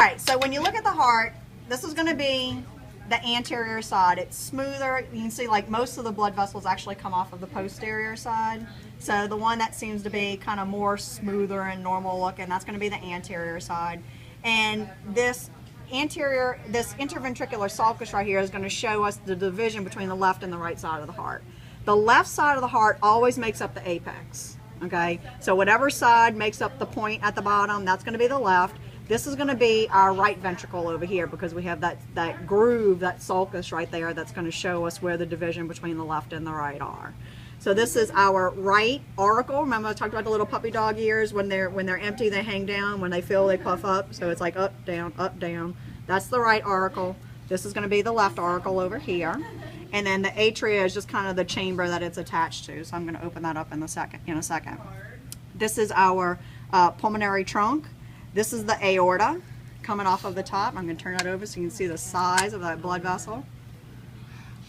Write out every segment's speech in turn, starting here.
right, so when you look at the heart, this is going to be the anterior side. It's smoother. You can see like most of the blood vessels actually come off of the posterior side. So the one that seems to be kind of more smoother and normal looking, that's going to be the anterior side. And this interventricular sulcus right here is going to show us the division between the left and the right side of the heart. The left side of the heart always makes up the apex. Okay, so whatever side makes up the point at the bottom, that's going to be the left. This is going to be our right ventricle over here because we have that groove, that sulcus right there that's going to show us where the division between the left and the right are. So this is our right auricle. Remember I talked about the little puppy dog ears? When they're empty, they hang down. When they fill, they puff up. So it's like up, down, up, down. That's the right auricle. This is going to be the left auricle over here. And then the atria is just kind of the chamber that it's attached to. So I'm going to open that up in a second. This is our pulmonary trunk. This is the aorta coming off of the top. I'm going to turn that over so you can see the size of that blood vessel.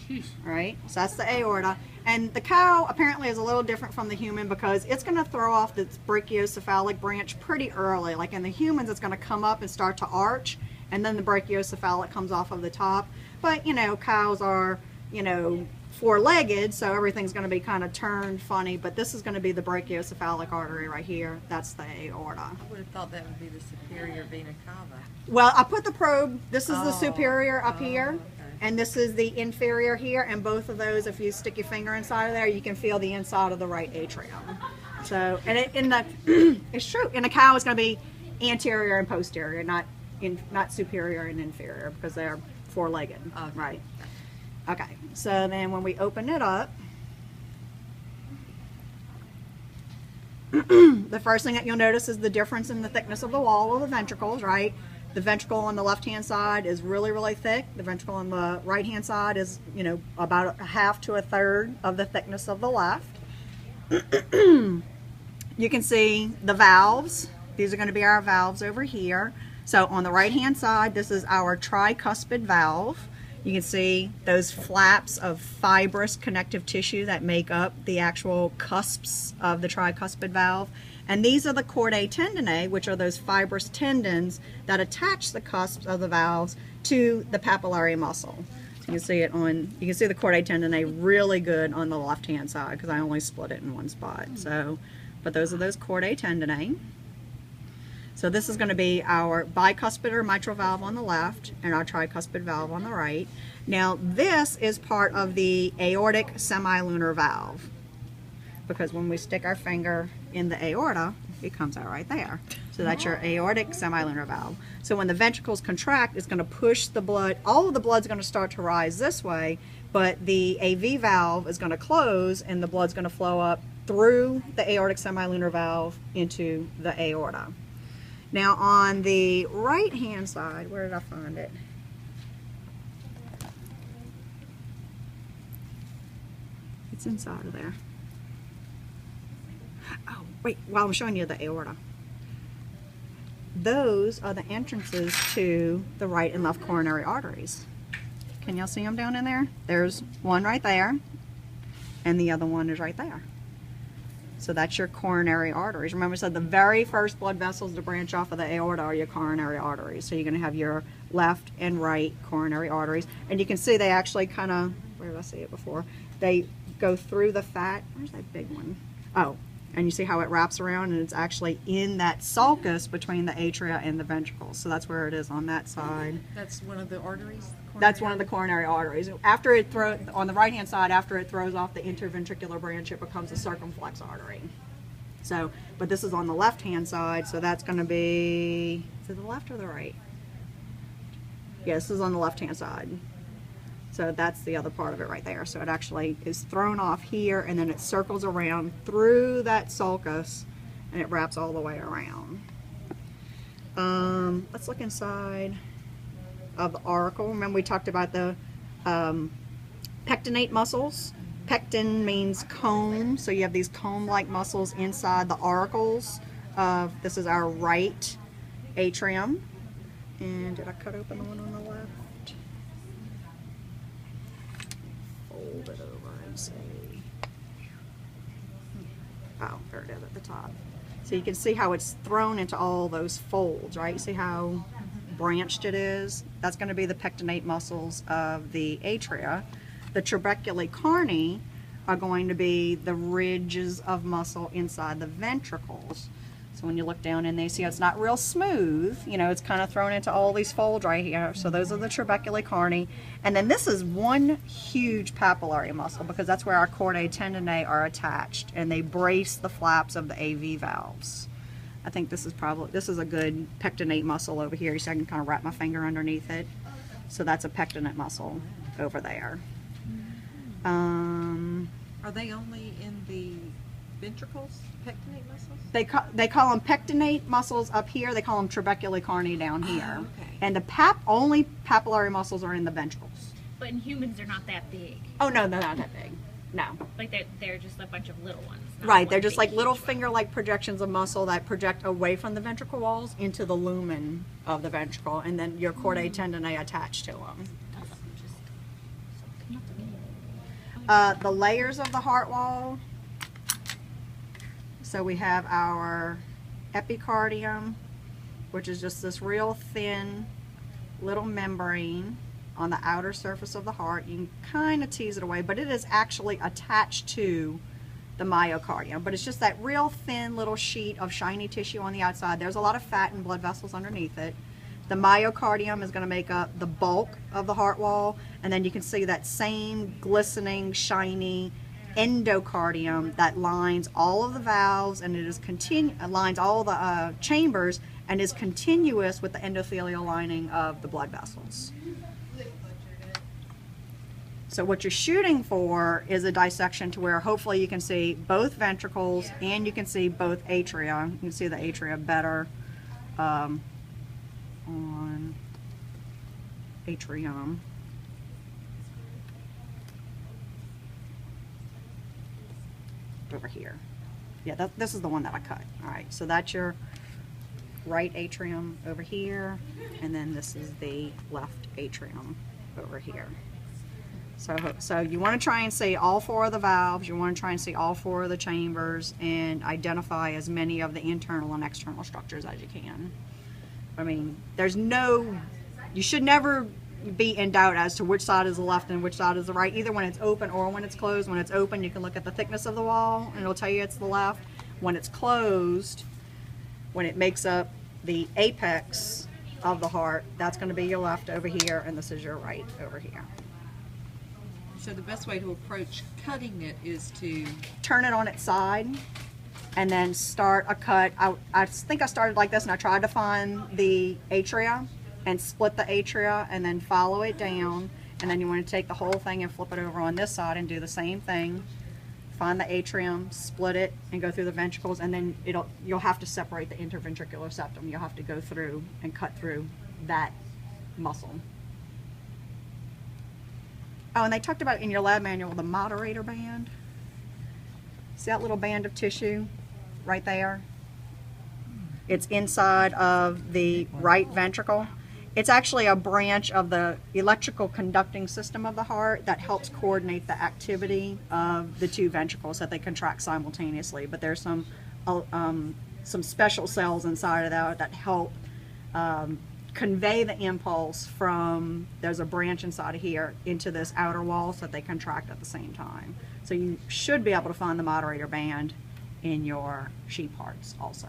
All right, so that's the aorta. And the cow apparently is a little different from the human because it's going to throw off its brachiocephalic branch pretty early. Like in the humans, it's going to come up and start to arch, and then the brachiocephalic comes off of the top. But, you know, cows are, you know, four-legged, so everything's going to be kind of turned funny, but this is going to be the brachiocephalic artery right here. That's the aorta. I would have thought that would be the superior vena cava. Well, I put the probe, this is the superior up here, okay. and this is the inferior here, and both of those, if you stick your finger inside of there, you can feel the inside of the right atrium. So, and it's true, in a cow it's going to be anterior and posterior, not superior and inferior, because they're four-legged, right? Okay, so then when we open it up, the first thing that you'll notice is the difference in the thickness of the wall of the ventricles, right? The ventricle on the left-hand side is really, really thick. The ventricle on the right-hand side is, you know, about a half to a third of the thickness of the left. You can see the valves. These are going to be our valves over here. So on the right-hand side, this is our tricuspid valve. You can see those flaps of fibrous connective tissue that make up the actual cusps of the tricuspid valve. And these are the chordae tendineae, which are those fibrous tendons that attach the cusps of the valves to the papillary muscle. So you can see you can see the chordae tendineae really good on the left-hand side because I only split it in one spot. So, but those are those chordae tendineae. So this is going to be our bicuspid or mitral valve on the left and our tricuspid valve on the right. Now this is part of the aortic semilunar valve because when we stick our finger in the aorta, it comes out right there. So that's your aortic semilunar valve. So when the ventricles contract, it's going to push the blood. All of the blood's going to start to rise this way, but the AV valve is going to close and the blood's going to flow up through the aortic semilunar valve into the aorta. Now on the right hand side, where did I find it? It's inside of there. Oh, wait, while I'm showing you the aorta. Those are the entrances to the right and left coronary arteries. Can y'all see them down in there? There's one right there, and the other one is right there. So that's your coronary arteries. Remember I said the very first blood vessels to branch off of the aorta are your coronary arteries. So you're going to have your left and right coronary arteries. And you can see they actually kind of, where did I see it before? They go through the fat. Where's that big one? Oh, and you see how it wraps around and it's actually in that sulcus between the atria and the ventricles. So that's where it is on that side. That's one of the arteries? That's one of the coronary arteries. After it on the right-hand side, after it throws off the interventricular branch, it becomes a circumflex artery. So, but this is on the left-hand side, so that's going to be, is it the left or the right? Yeah, this is on the left-hand side. So that's the other part of it right there. So it actually is thrown off here, and then it circles around through that sulcus, and it wraps all the way around. Let's look inside of the auricle. Remember we talked about the pectinate muscles. Pectin means comb, so you have these comb-like muscles inside the auricles. This is our right atrium. And did I cut open the one on the left? Fold it over and see. Oh, there it is at the top. So you can see how it's thrown into all those folds, right? See how branched it is. That's going to be the pectinate muscles of the atria. The trabeculae carni are going to be the ridges of muscle inside the ventricles. So when you look down in there, you see it's not real smooth. You know, it's kind of thrown into all these folds right here. So those are the trabeculae carni. And then this is one huge papillary muscle because that's where our chordae tendineae are attached, and they brace the flaps of the AV valves. I think this is a good pectinate muscle over here, so I can kind of wrap my finger underneath it. So that's a pectinate muscle over there. Are they only in the ventricles, pectinate muscles? They call them pectinate muscles up here. They call them trabeculae carni down here. Oh, okay. And the only papillary muscles are in the ventricles. But in humans, they're not that big. Oh no, they're not that big. No. Like they're just a bunch of little ones. not Right, one they're just big, like little huge one. finger-like projections of muscle that project away from the ventricle walls into the lumen of the ventricle, and then your chordae tendineae attached to them. The layers of the heart wall. So we have our epicardium, which is just this real thin little membrane on the outer surface of the heart. You can kind of tease it away, but it is actually attached to the myocardium. But it's just that real thin little sheet of shiny tissue on the outside. There's a lot of fat and blood vessels underneath it. The myocardium is going to make up the bulk of the heart wall, and then you can see that same glistening, shiny endocardium that lines all of the valves, and it is lines all the chambers, and is continuous with the endothelial lining of the blood vessels. So what you're shooting for is a dissection to where hopefully you can see both ventricles and you can see both atria. You can see the atria better on atrium. Over here. Yeah, this is the one that I cut. All right, so that's your right atrium over here, and then this is the left atrium over here. So you want to try and see all four of the valves, you want to try and see all four of the chambers, and identify as many of the internal and external structures as you can. I mean, you should never be in doubt as to which side is the left and which side is the right, either when it's open or when it's closed. When it's open, you can look at the thickness of the wall and it'll tell you it's the left. When it's closed, when it makes up the apex of the heart, that's going to be your left over here, and this is your right over here. So the best way to approach cutting it is to Turn it on its side and then start a cut. I think I started like this, and I tried to find the atria and split the atria and then follow it down, and then you want to take the whole thing and flip it over on this side and do the same thing. Find the atrium, split it, and go through the ventricles, and then you'll have to separate the interventricular septum. You'll have to go through and cut through that muscle. Oh, and they talked about in your lab manual the moderator band. See that little band of tissue right there? It's inside of the right ventricle. It's actually a branch of the electrical conducting system of the heart that helps coordinate the activity of the two ventricles that they contract simultaneously. But there's some special cells inside of that help convey the impulse from, there's a branch inside of here, into this outer wall so that they contract at the same time. So you should be able to find the moderator band in your sheep hearts also.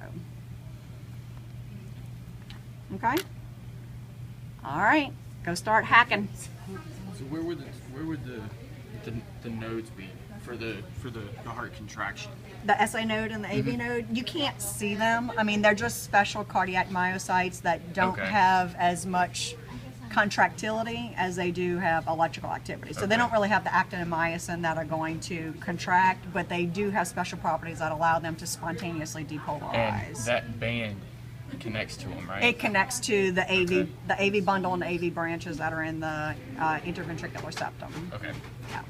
Okay? All right, go start hacking. So where would the nodes be for the heart contraction? The SA node and the AV node, you can't see them. I mean, they're just special cardiac myocytes that don't have as much contractility as they do have electrical activity. So they don't really have the actin and myosin that are going to contract, but they do have special properties that allow them to spontaneously depolarize. And that band connects to them, right? It connects to the AV bundle and the AV branches that are in the interventricular septum. Okay. Yeah.